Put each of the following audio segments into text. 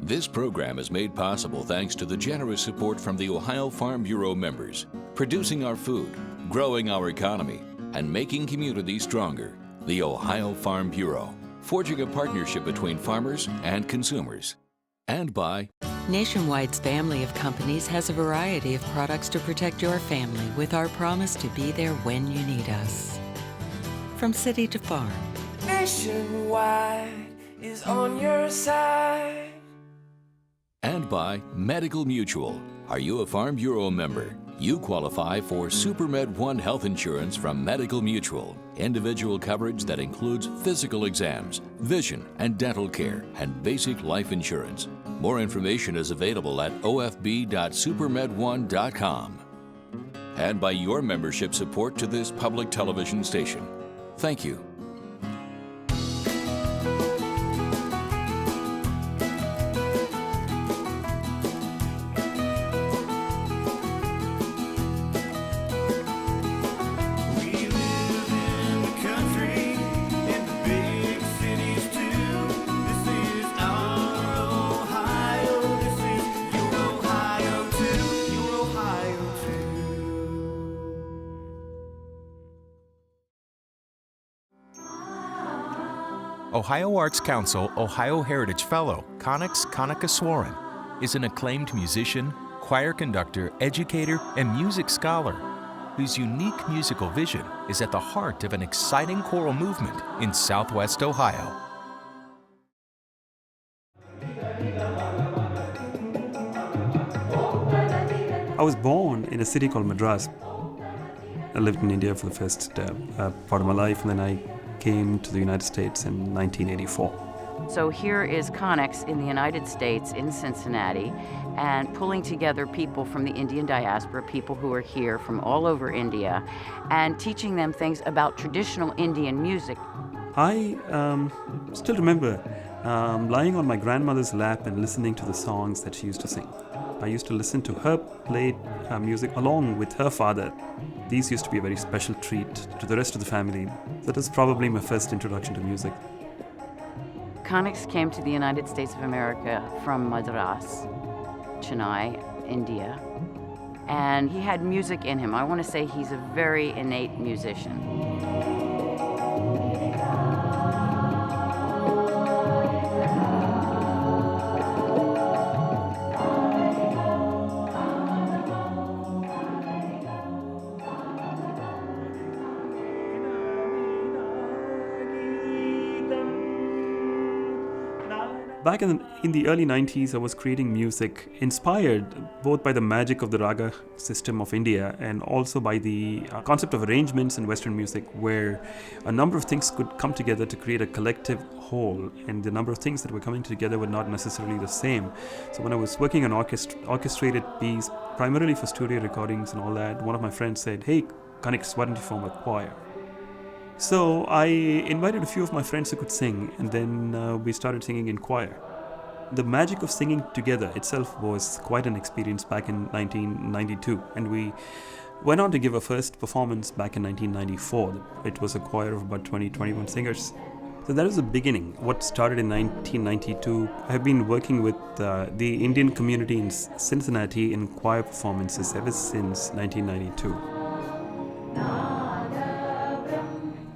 This program is made possible thanks to the generous support from the Ohio Farm Bureau members, producing our food, growing our economy, and making communities stronger. The Ohio Farm Bureau, forging a partnership between farmers and consumers. And by Nationwide's family of companies has a variety of products to protect your family with our promise to be there when you need us. From city to farm. Nationwide is on your side. And by Medical Mutual. Are you a Farm Bureau member? You qualify for SuperMed One health insurance from Medical Mutual. Individual coverage that includes physical exams, vision and dental care, and basic life insurance. More information is available at ofb.supermed1.com. And by your membership support to this public television station. Thank you. Ohio Arts Council Ohio Heritage Fellow Connix Kanikaswaran is an acclaimed musician, choir conductor, educator, and music scholar whose unique musical vision is at the heart of an exciting choral movement in Southwest Ohio. I was born in a city called Madras. I lived in India for the first part of my life, and then I came to the United States in 1984. So here is Connix in the United States, in Cincinnati, and pulling together people from the Indian diaspora, people who are here from all over India, and teaching them things about traditional Indian music. I still remember lying on my grandmother's lap and listening to the songs that she used to sing. I used to listen to her play music along with her father. These used to be a very special treat to the rest of the family. That was probably my first introduction to music. Connix came to the United States of America from Madras, Chennai, India, and he had music in him. I want to say he's a very innate musician. Back in the early 90s, I was creating music inspired both by the magic of the raga system of India and also by the concept of arrangements in Western music, where a number of things could come together to create a collective whole, and the number of things that were coming together were not necessarily the same. So when I was working on orchestrated piece, primarily for studio recordings and all that, one of my friends said, "Hey, Connix, why don't you form a choir?" So I invited a few of my friends who could sing, and then we started singing in choir. The magic of singing together itself was quite an experience back in 1992, and we went on to give our first performance back in 1994. It was a choir of about 21 singers. So that was the beginning. What started in 1992, I have been working with the Indian community in Cincinnati in choir performances ever since 1992.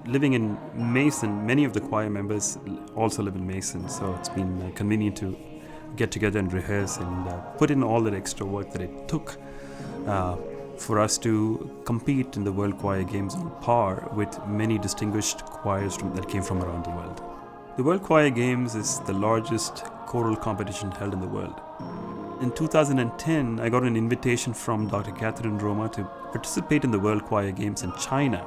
Living in Mason, many of the choir members also live in Mason, so it's been convenient to get together and rehearse and put in all that extra work that it took for us to compete in the World Choir Games on par with many distinguished choirs that came from around the world. The World Choir Games is the largest choral competition held in the world. In 2010, I got an invitation from Dr. Catherine Roma to participate in the World Choir Games in China.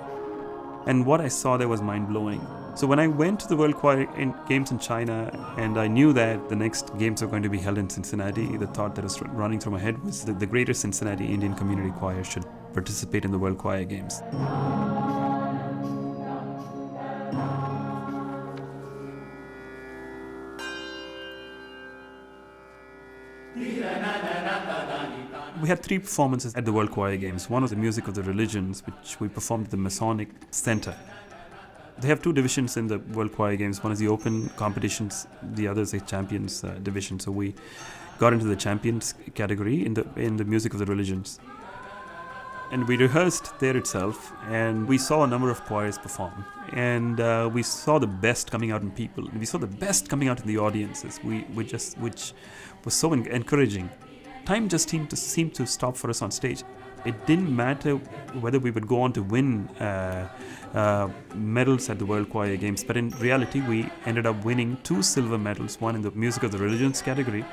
And what I saw there was mind-blowing. So when I went to the World Choir Games in China, and I knew that the next games were going to be held in Cincinnati, the thought that was running through my head was that the Greater Cincinnati Indian Community Choir should participate in the World Choir Games. We had 3 performances at the World Choir Games. One was the music of the religions, which we performed at the Masonic Center. They have two divisions in the World Choir Games. One is the open competitions, the other is a champions division. So we got into the champions category in the music of the religions. And we rehearsed there itself, and we saw a number of choirs perform. And we saw the best coming out in people. And we saw the best coming out in the audiences, which was so encouraging. Time just seemed to stop for us on stage. It didn't matter whether we would go on to win medals at the World Choir Games, but in reality, we ended up winning 2 silver medals, one in the music of the religions category,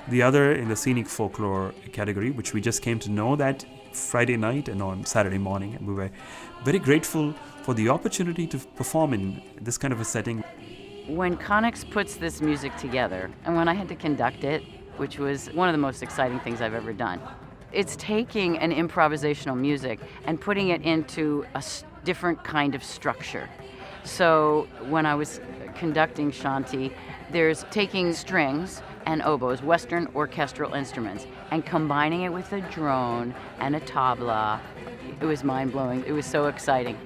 the other in the scenic folklore category, which we just came to know that Friday night and on Saturday morning. And we were very grateful for the opportunity to perform in this kind of a setting. When Connex puts this music together, and when I had to conduct it, which was one of the most exciting things I've ever done, it's taking an improvisational music and putting it into a different kind of structure. So when I was conducting Shanti, there's taking strings and oboes, Western orchestral instruments, and combining it with a drone and a tabla. It was mind-blowing. It was so exciting.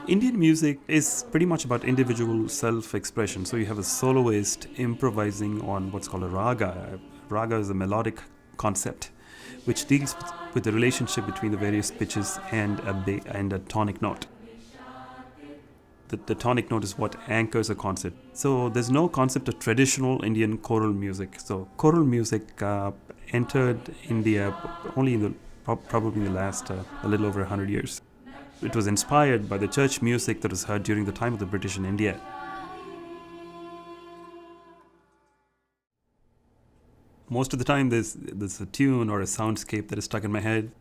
Indian music is pretty much about individual self-expression. So you have a soloist improvising on what's called a raga. Raga is a melodic concept which deals with the relationship between the various pitches and a tonic note. The tonic note is what anchors a concert. So there's no concept of traditional Indian choral music. So choral music entered India only probably in the last a little over 100 years. It was inspired by the church music that was heard during the time of the British in India. Most of the time there's a tune or a soundscape that is stuck in my head.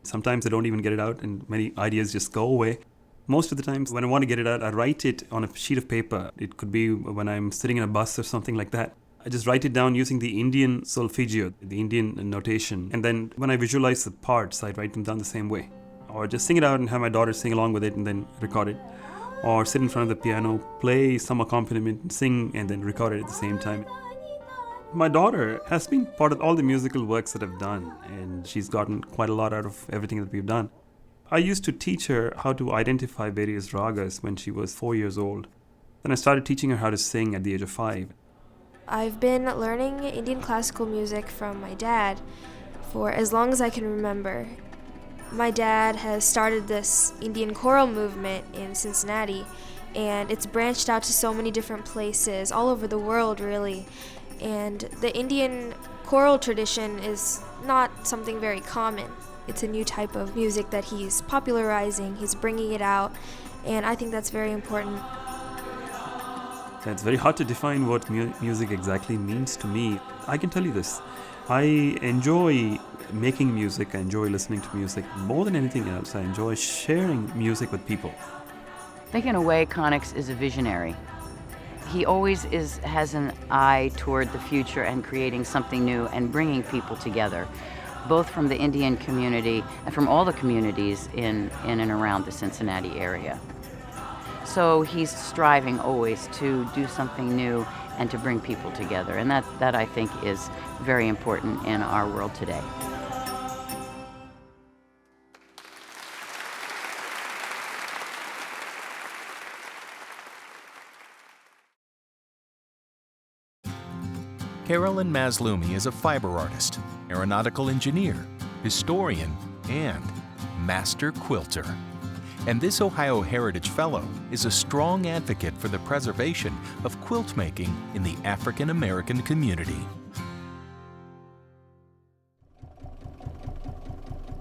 Sometimes I don't even get it out and many ideas just go away. Most of the times when I want to get it out, I write it on a sheet of paper. It could be when I'm sitting in a bus or something like that. I just write it down using the Indian solfeggio, the Indian notation. And then when I visualize the parts, I write them down the same way. Or just sing it out and have my daughter sing along with it and then record it. Or sit in front of the piano, play some accompaniment, sing and then record it at the same time. My daughter has been part of all the musical works that I've done, and she's gotten quite a lot out of everything that we've done. I used to teach her how to identify various ragas when she was 4 years old. Then I started teaching her how to sing at the age of 5. I've been learning Indian classical music from my dad for as long as I can remember. My dad has started this Indian choral movement in Cincinnati, and it's branched out to so many different places all over the world, really. And the Indian choral tradition is not something very common. It's a new type of music that he's popularizing, he's bringing it out, and I think that's very important. It's very hard to define what music exactly means to me. I can tell you this. I enjoy making music, I enjoy listening to music. More than anything else, I enjoy sharing music with people. I think in a way, Connex is a visionary. He always has an eye toward the future and creating something new and bringing people together, both from the Indian community and from all the communities in and around the Cincinnati area. So he's striving always to do something new and to bring people together, and that I think is very important in our world today. Carolyn Mazlumi is a fiber artist, aeronautical engineer, historian, and master quilter. And this Ohio Heritage Fellow is a strong advocate for the preservation of quilt making in the African American community.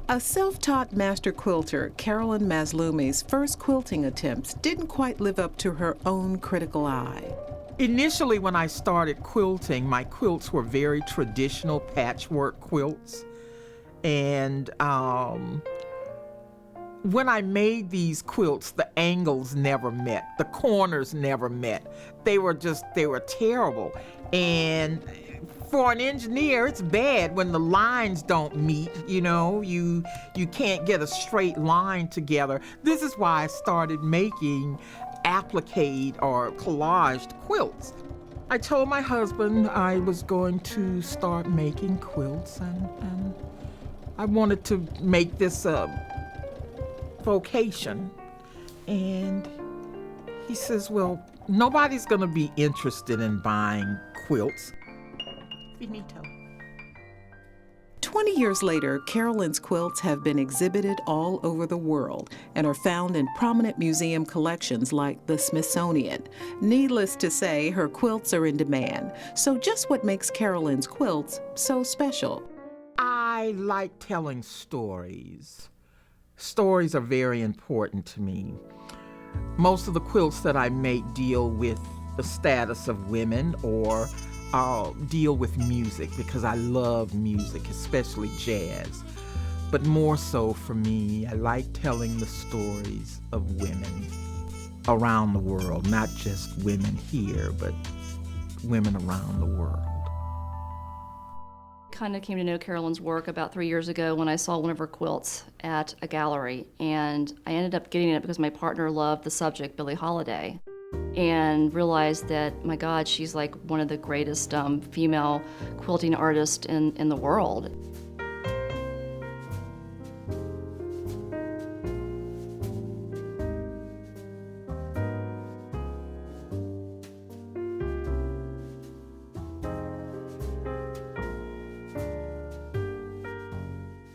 A self-taught master quilter, Carolyn Mazlumi's first quilting attempts didn't quite live up to her own critical eye. Initially, when I started quilting, my quilts were very traditional patchwork quilts. And when I made these quilts, the angles never met. The corners never met. They were terrible. And for an engineer, it's bad when the lines don't meet, you know. You can't get a straight line together. This is why I started making applique or collaged quilts. I told my husband I was going to start making quilts, and I wanted to make this a vocation. And he says, well, nobody's going to be interested in buying quilts. Finito. 20 years later, Carolyn's quilts have been exhibited all over the world and are found in prominent museum collections like the Smithsonian. Needless to say, her quilts are in demand. So just what makes Carolyn's quilts so special? I like telling stories. Stories are very important to me. Most of the quilts that I make deal with the status of women or deal with music because I love music, especially jazz. But more so for me, I like telling the stories of women around the world, not just women here, but women around the world. Kind of came to know Carolyn's work about 3 years ago when I saw one of her quilts at a gallery, and I ended up getting it because my partner loved the subject, Billie Holiday, and realized that, my God, she's like one of the greatest female quilting artists in the world.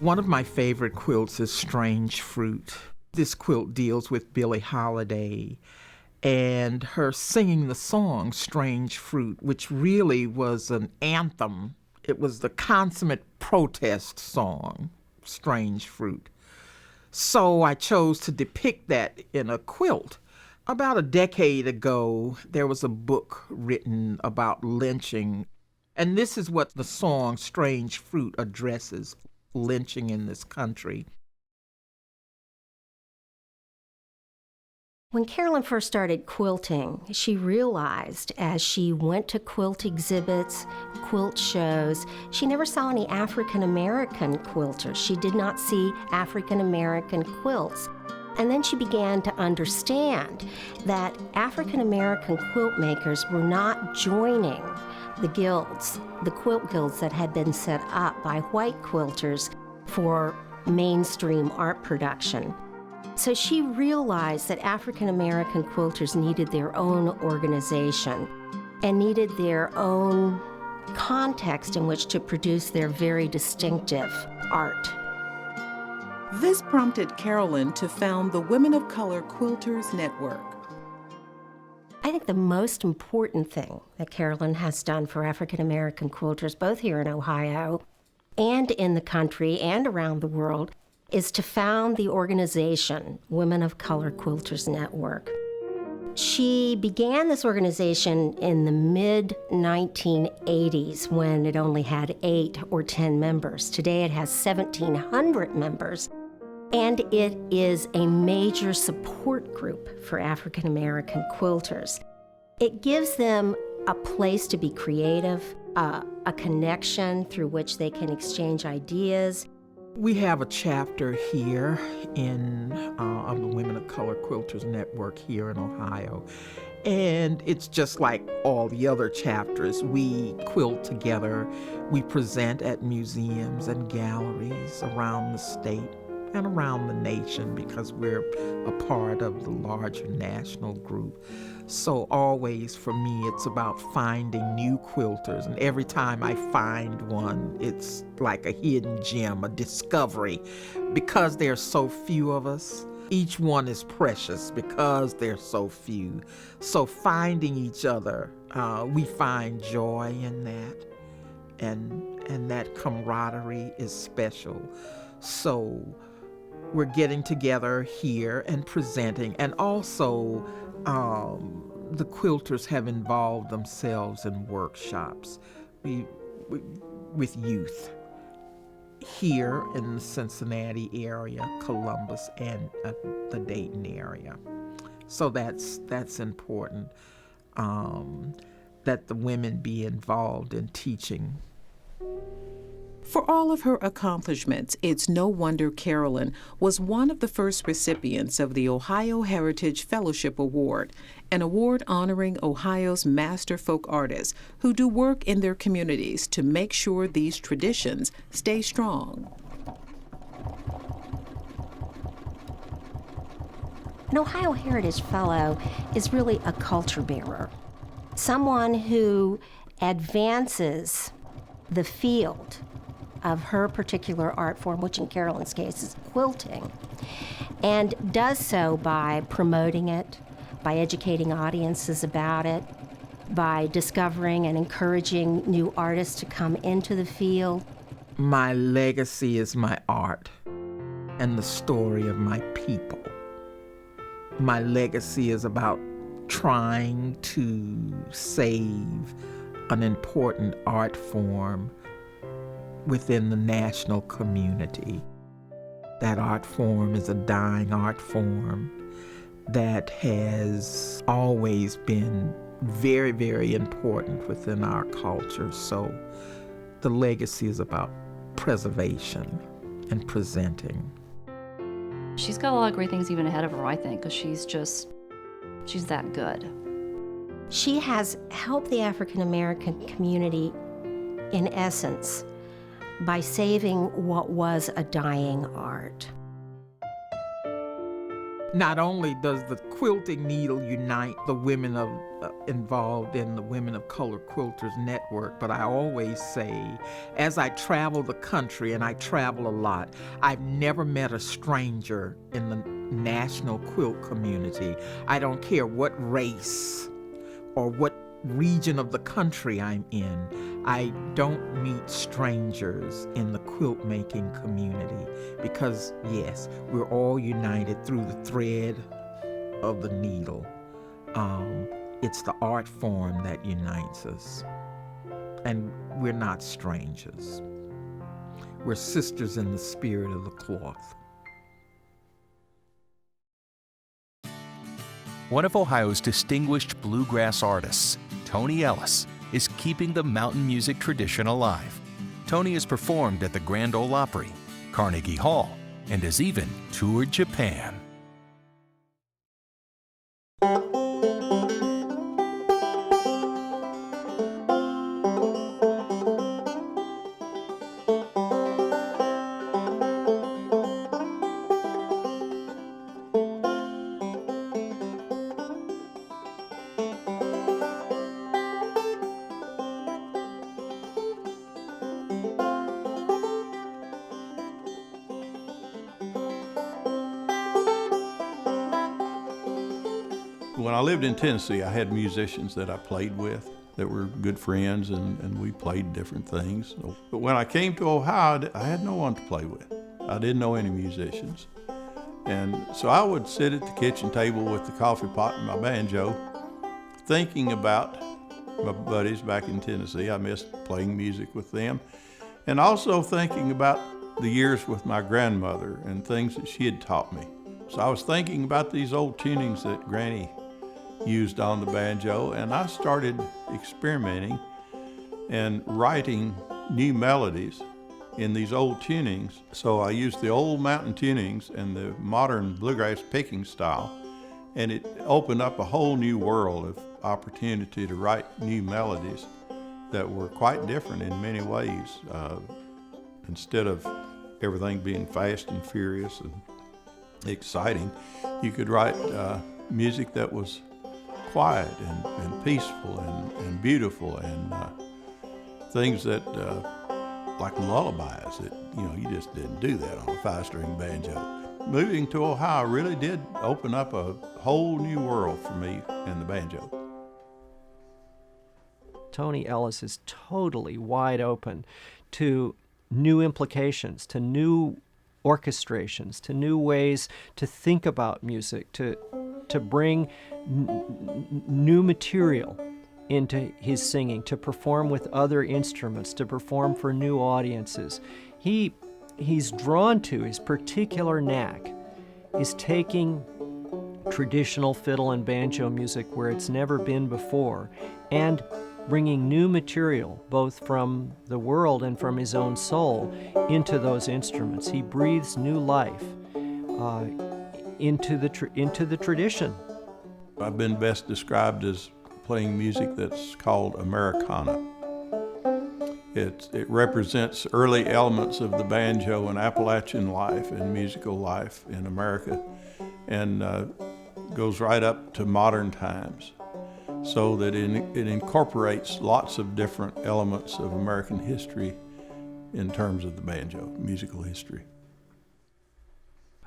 One of my favorite quilts is Strange Fruit. This quilt deals with Billie Holiday and her singing the song Strange Fruit, which really was an anthem. It was the consummate protest song, Strange Fruit. So I chose to depict that in a quilt. About a decade ago, there was a book written about lynching, and this is what the song Strange Fruit addresses: lynching in this country. When Carolyn first started quilting, she realized as she went to quilt exhibits, quilt shows, she never saw any African American quilters. She did not see African American quilts. And then she began to understand that African American quilt makers were not joining the guilds, the quilt guilds that had been set up by white quilters for mainstream art production. So she realized that African American quilters needed their own organization and needed their own context in which to produce their very distinctive art. This prompted Carolyn to found the Women of Color Quilters Network. I think the most important thing that Carolyn has done for African American quilters, both here in Ohio and in the country and around the world, is to found the organization, Women of Color Quilters Network. She began this organization in the mid-1980s when it only had 8 or 10 members. Today it has 1,700 members, and it is a major support group for African American quilters. It gives them a place to be creative, a connection through which they can exchange ideas. We have a chapter here of the Women of Color Quilters Network here in Ohio, and it's just like all the other chapters. We quilt together, we present at museums and galleries around the state and around the nation because we're a part of the larger national group. So always for me, it's about finding new quilters, and every time I find one, it's like a hidden gem, a discovery. Because there are so few of us, each one is precious because there's so few. So finding each other, we find joy in that, and that camaraderie is special. So we're getting together here and presenting, and also the quilters have involved themselves in workshops with youth here in the Cincinnati area, Columbus, and the Dayton area. So that's important, that the women be involved in teaching. For all of her accomplishments, it's no wonder Carolyn was one of the first recipients of the Ohio Heritage Fellowship Award, an award honoring Ohio's master folk artists who do work in their communities to make sure these traditions stay strong. An Ohio Heritage Fellow is really a culture bearer, someone who advances the field of her particular art form, which in Carolyn's case is quilting, and does so by promoting it, by educating audiences about it, by discovering and encouraging new artists to come into the field. My legacy is my art and the story of my people. My legacy is about trying to save an important art form within the national community. That art form is a dying art form that has always been very, very important within our culture. So the legacy is about preservation and presenting. She's got a lot of great things even ahead of her, I think, because she's that good. She has helped the African American community, in essence, by saving what was a dying art. Not only does the quilting needle unite the women involved in the Women of Color Quilters Network, but I always say, as I travel the country, and I travel a lot, I've never met a stranger in the national quilt community. I don't care what race or what region of the country I'm in. I don't meet strangers in the quilt making community because, yes, we're all united through the thread of the needle. It's the art form that unites us, and we're not strangers. We're sisters in the spirit of the cloth. One of Ohio's distinguished bluegrass artists, Tony Ellis, is keeping the mountain music tradition alive. Tony has performed at the Grand Ole Opry, Carnegie Hall, and has even toured Japan. When I lived in Tennessee, I had musicians that I played with that were good friends, and we played different things. But when I came to Ohio, I had no one to play with. I didn't know any musicians. And so I would sit at the kitchen table with the coffee pot and my banjo, thinking about my buddies back in Tennessee. I missed playing music with them. And also thinking about the years with my grandmother and things that she had taught me. So I was thinking about these old tunings that Granny used on the banjo, and I started experimenting and writing new melodies in these old tunings. So I used the old mountain tunings and the modern bluegrass picking style, and it opened up a whole new world of opportunity to write new melodies that were quite different in many ways. Instead of everything being fast and furious and exciting, you could write music that was quiet and peaceful and beautiful, and things that like lullabies that you just didn't do that on a 5-string banjo. Moving to Ohio really did open up a whole new world for me in the banjo. Tony Ellis is totally wide open to new implications, to new orchestrations, to new ways to think about music, to bring new material into his singing, to perform with other instruments, to perform for new audiences. He's drawn to, his particular knack is taking traditional fiddle and banjo music where it's never been before and bringing new material, both from the world and from his own soul, into those instruments. He breathes new life into the tradition. I've been best described as playing music that's called Americana. It represents early elements of the banjo and Appalachian life and musical life in America. And goes right up to modern times, so that it incorporates lots of different elements of American history in terms of the banjo, musical history.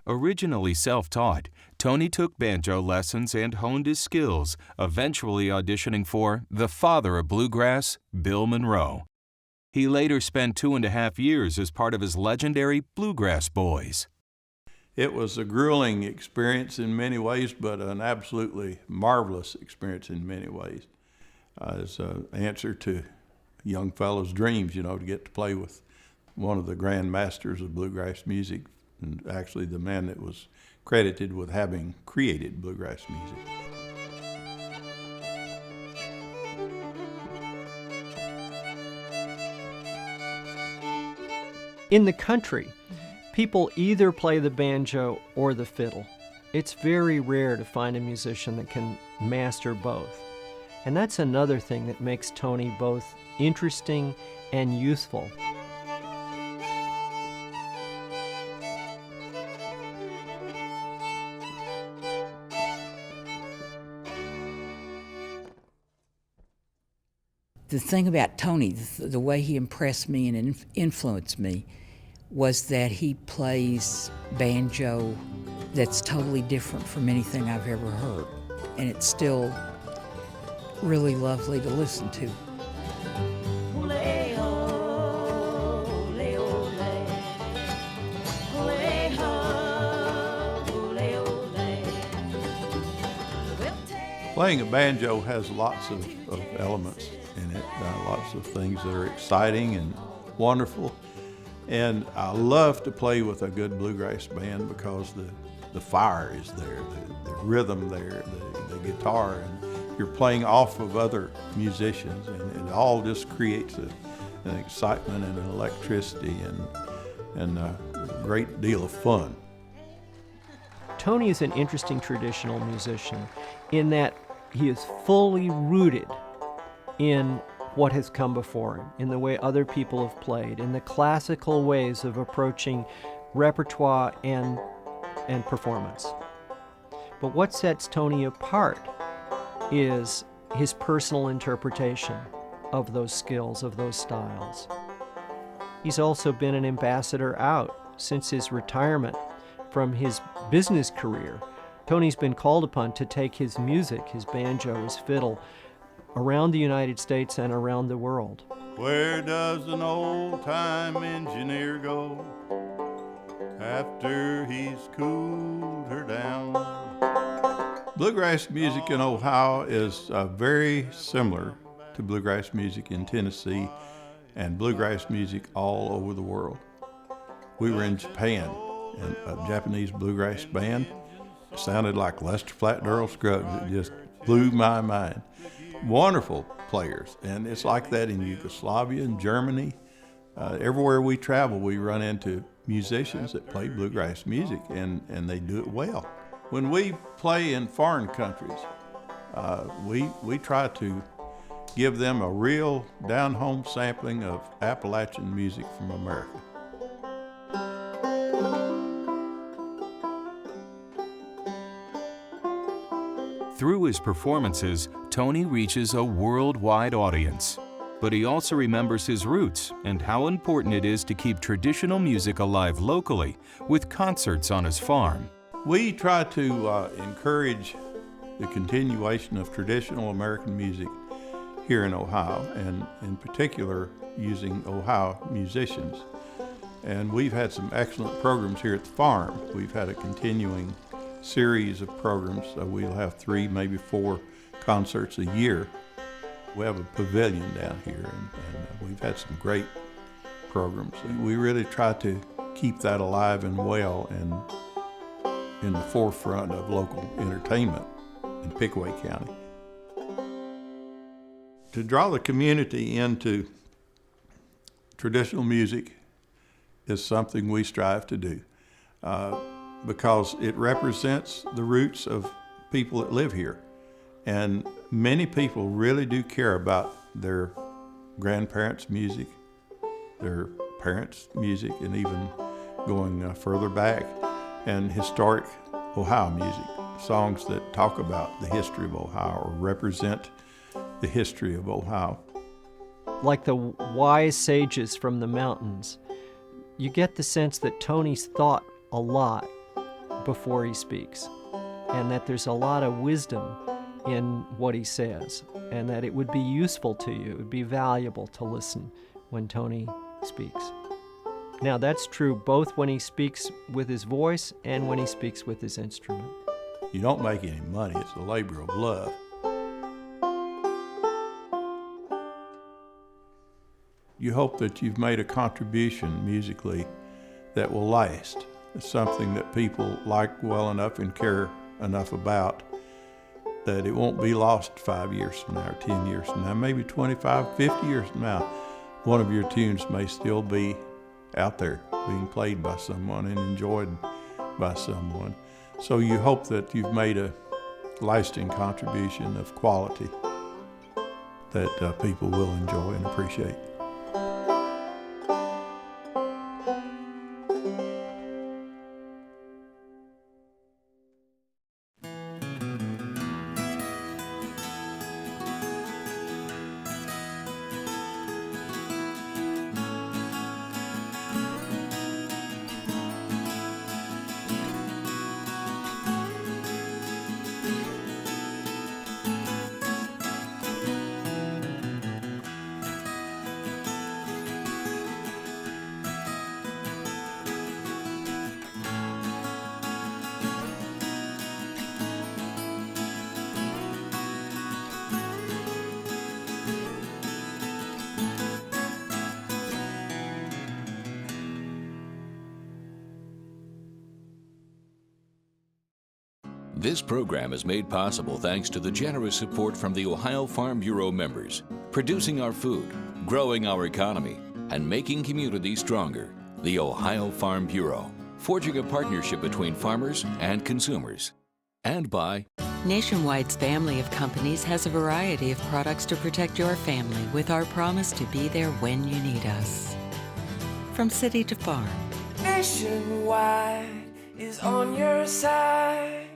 Originally self-taught, Tony took banjo lessons and honed his skills, eventually auditioning for the father of bluegrass, Bill Monroe. He later spent 2.5 years as part of his legendary Bluegrass Boys. It was a grueling experience in many ways, but an absolutely marvelous experience in many ways. It's an answer to a young fellow's dreams, to get to play with one of the grand masters of bluegrass music, and actually the man that was credited with having created bluegrass music. In the country, people either play the banjo or the fiddle. It's very rare to find a musician that can master both. And that's another thing that makes Tony both interesting and youthful. The thing about Tony, the way he impressed me and influenced me, was that he plays banjo that's totally different from anything I've ever heard. And it's still really lovely to listen to. Playing a banjo has lots of elements in it, lots of things that are exciting and wonderful. And I love to play with a good bluegrass band because the fire is there, the rhythm there, the guitar, and you're playing off of other musicians, and it all just creates an excitement and an electricity and a great deal of fun. Tony is an interesting traditional musician in that he is fully rooted in what has come before him, in the way other people have played, in the classical ways of approaching repertoire and performance. But what sets Tony apart is his personal interpretation of those skills, of those styles. He's also been an ambassador out since his retirement from his business career. Tony's been called upon to take his music, his banjo, his fiddle, around the United States and around the world. Where does an old-time engineer go after he's cooled her down? Bluegrass music in Ohio is very similar to bluegrass music in Tennessee and bluegrass music all over the world. We were in Japan, and a Japanese bluegrass band sounded like Lester Flatt Earl Scruggs. It just blew my mind. Wonderful players, and it's like that in Yugoslavia and Germany. Everywhere we travel, we run into musicians that play bluegrass music, and they do it well. When we play in foreign countries, we try to give them a real down-home sampling of Appalachian music from America. Through his performances, Tony reaches a worldwide audience. But he also remembers his roots and how important it is to keep traditional music alive locally with concerts on his farm. We try to encourage the continuation of traditional American music here in Ohio, and in particular using Ohio musicians. And we've had some excellent programs here at the farm. We've had a continuing series of programs. We'll have 3, maybe 4 concerts a year. We have a pavilion down here, and we've had some great programs. We really try to keep that alive and well and in the forefront of local entertainment in Pickaway County. To draw the community into traditional music is something we strive to do because it represents the roots of people that live here. And many people really do care about their grandparents' music, their parents' music, and even going further back, and historic Ohio music. songs that talk about the history of Ohio or represent the history of Ohio. Like the wise sages from the mountains, you get the sense that Tony's thought a lot before he speaks, and that there's a lot of wisdom in what he says, and that it would be useful to you, it would be valuable to listen when Tony speaks. Now, that's true both when he speaks with his voice and when he speaks with his instrument. You don't make any money, it's a labor of love. You hope that you've made a contribution musically that will last. It's something that people like well enough and care enough about that it won't be lost 5 years from now or 10 years from now, maybe 25, 50 years from now. One of your tunes may still be out there being played by someone and enjoyed by someone. So you hope that you've made a lasting contribution of quality that people will enjoy and appreciate. This program is made possible thanks to the generous support from the Ohio Farm Bureau members, producing our food, growing our economy, and making communities stronger. The Ohio Farm Bureau, forging a partnership between farmers and consumers. And by Nationwide's family of companies has a variety of products to protect your family with our promise to be there when you need us. From city to farm. Nationwide is on your side.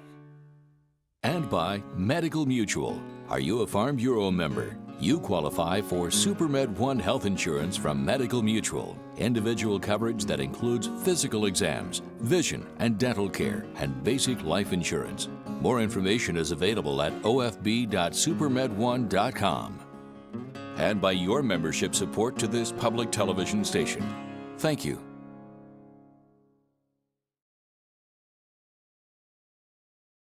And by Medical Mutual. Are you a Farm Bureau member? You qualify for SuperMed One health insurance from Medical Mutual. Individual coverage that includes physical exams, vision and dental care, and basic life insurance. More information is available at ofb.supermed1.com. And by your membership support to this public television station. Thank you.